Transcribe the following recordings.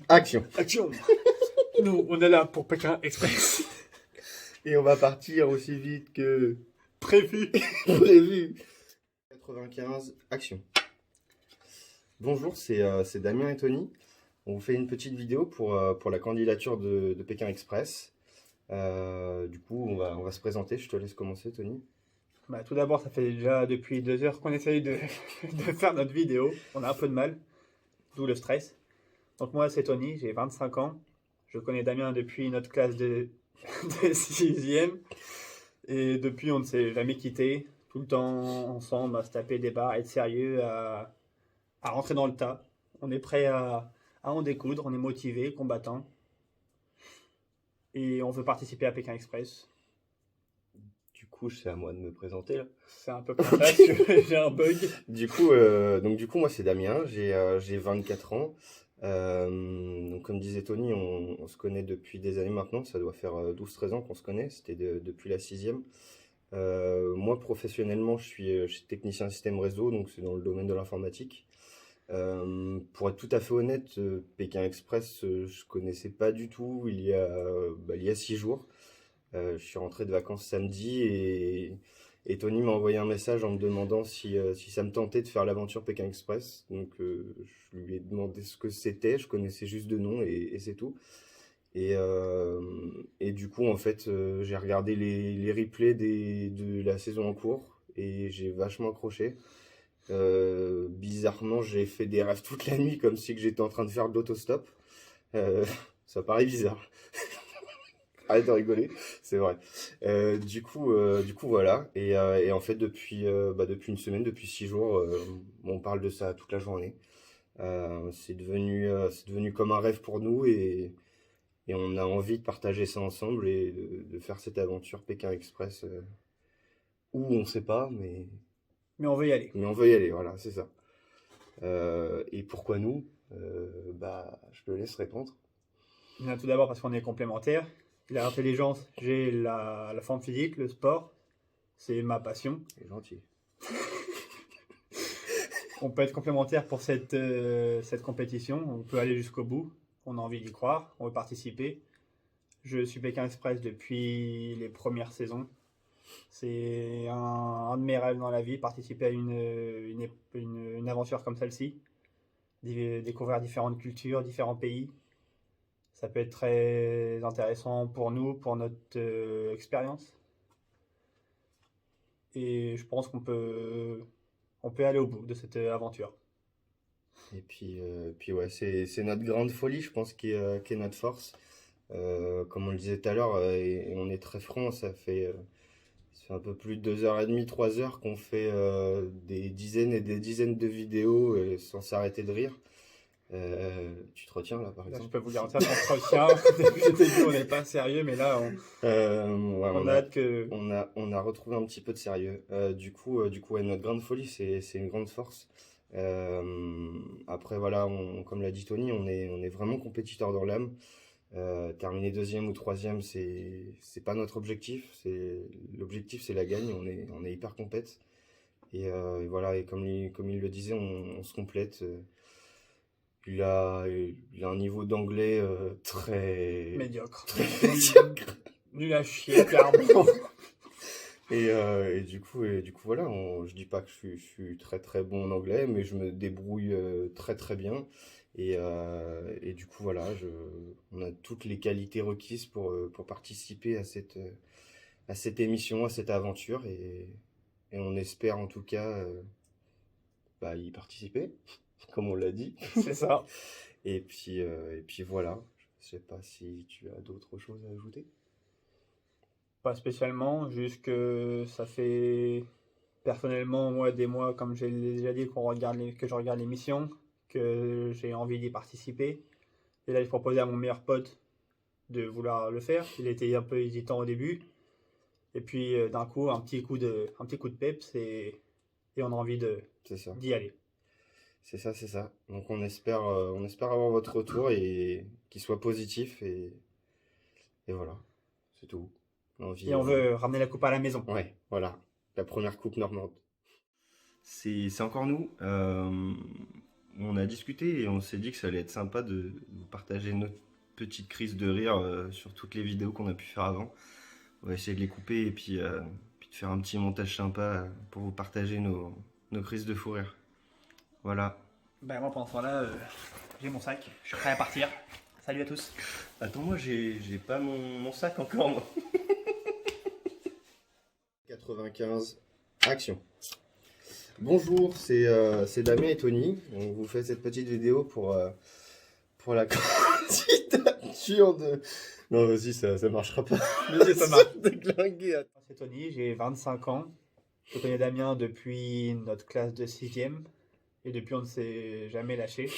Action. Action. Nous, on est là pour Pékin Express. Et on va partir aussi vite que Prévu. prévu. 95, action. Bonjour, c'est Damien et Tony. On vous fait une petite vidéo pour la candidature de Pékin Express. Du coup, on va se présenter. Je te laisse commencer, Tony. Bah, tout d'abord, ça fait déjà depuis 2 heures qu'on essaye de faire notre vidéo. On a un peu de mal, d'où le stress. Donc moi, c'est Tony, j'ai 25 ans. Je connais Damien depuis notre classe de 6e. Et depuis, on ne s'est jamais quitté. Tout le temps ensemble, à se taper des barres, à être sérieux, à rentrer dans le tas. On est prêt à en découdre, on est motivé, combattant. Et on veut participer à Pékin Express. Du coup, c'est à moi de me présenter là. C'est un peu comme ça, j'ai un bug. Du coup, moi c'est Damien, j'ai 24 ans. Donc comme disait Tony, on se connaît depuis des années maintenant, ça doit faire 12-13 ans qu'on se connaît, c'était depuis la 6e. Moi professionnellement, je suis technicien système réseau, donc c'est dans le domaine de l'informatique. Pour être tout à fait honnête, Pékin Express, je connaissais pas du tout il y a 6 jours. Je suis rentré de vacances samedi et Tony m'a envoyé un message en me demandant si ça me tentait de faire l'aventure Pékin Express. Donc je lui ai demandé ce que c'était, je connaissais juste de nom et c'est tout. Et du coup, en fait, j'ai regardé les replays de la saison en cours et j'ai vachement accroché. Bizarrement, j'ai fait des rêves toute la nuit comme si que j'étais en train de faire de l'autostop. Ça paraît bizarre. Arrête de rigoler, c'est vrai. Du coup, voilà. Et en fait, depuis une semaine, depuis 6 jours, on parle de ça toute la journée. C'est devenu comme un rêve pour nous et on a envie de partager ça ensemble et de faire cette aventure Pékin Express où on sait pas, Mais on veut y aller. mais on veut y aller, voilà, c'est ça. Et pourquoi nous? Je te laisse répondre. Bien, tout d'abord parce qu'on est complémentaires. Il a l'intelligence, j'ai la forme physique, le sport. C'est ma passion. C'est gentil. On peut être complémentaires pour cette compétition. On peut aller jusqu'au bout. On a envie d'y croire. On veut participer. Je suis Pékin Express depuis les premières saisons. C'est un de mes rêves dans la vie, participer à une aventure comme celle-ci. Découvrir différentes cultures, différents pays. Ça peut être très intéressant pour nous, pour notre expérience. Et je pense qu'on peut aller au bout de cette aventure. Et puis ouais, c'est notre grande folie, je pense, qui est notre force. Comme on le disait tout à l'heure, et on est très franc, ça fait un peu plus de 2h30, 3 heures qu'on fait des dizaines et des dizaines de vidéos sans s'arrêter de rire. Tu te retiens là, par Là, je exemple? peux vous garantir qu'on se retient. Au début, on n'est pas sérieux, mais là, Ouais, on a hâte que. on a retrouvé un petit peu de sérieux. Du coup, ouais, notre grande folie, c'est une grande force. Après, voilà, comme l'a dit Tony, on est vraiment compétiteur dans l'âme. Terminer deuxième ou troisième, c'est pas notre objectif. L'objectif, c'est la gagne. On est hyper compète. Et voilà, et comme il le disait, on se complète. Il a un niveau d'anglais très Médiocre. médiocre. Nul à chier, clairement. Et du coup, voilà, je dis pas que je suis très très bon en anglais, mais je me débrouille très très bien. Et du coup, voilà, on a toutes les qualités requises pour participer à cette émission, à cette aventure. Et on espère en tout cas y participer, comme on l'a dit. C'est ça. Et puis voilà, je sais pas si tu as d'autres choses à ajouter. Pas spécialement, juste que ça fait personnellement, moi, des mois, comme je l'ai déjà dit, que je regarde l'émission, que j'ai envie d'y participer. Et là, j'ai proposé à mon meilleur pote de vouloir le faire. Il était un peu hésitant au début. Et puis, d'un coup, un petit coup de peps et on a envie C'est ça. d'y aller. C'est ça, c'est ça. Donc on espère avoir votre retour et qu'il soit positif et voilà, c'est tout. Et on veut ramener la coupe à la maison. Ouais, voilà, la première coupe normande. C'est encore nous. on a discuté et on s'est dit que ça allait être sympa de vous partager notre petite crise de rire sur toutes les vidéos qu'on a pu faire avant. On va essayer de les couper et puis de faire un petit montage sympa pour vous partager nos crises de fou rire. Voilà. Ben moi pendant ce temps-là, j'ai mon sac, je suis prêt à partir. Salut à tous. Attends, moi j'ai pas mon sac encore, moi. 95, action. Bonjour, c'est Damien et Tony. On vous fait cette petite vidéo pour la candidature de... Non, vas-y, ça marchera pas. Vas-y, ça marche. Déglingué, attends. C'est Tony, j'ai 25 ans. Je connais Damien depuis notre classe de 6e. Et depuis, on ne s'est jamais lâché.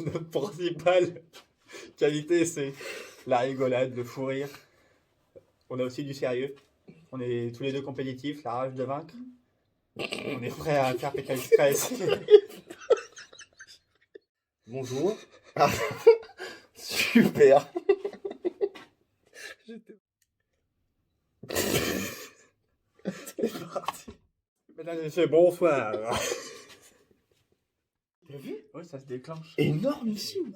Notre principale qualité, c'est la rigolade, le fou rire. On a aussi du sérieux. On est tous les deux compétitifs, la rage de vaincre. On est prêt à faire Pékin Express. Bonjour. Ah, super. C'est parti. Mesdames et messieurs, bonsoir. T'as vu? Oui, ça se déclenche. Énormissime.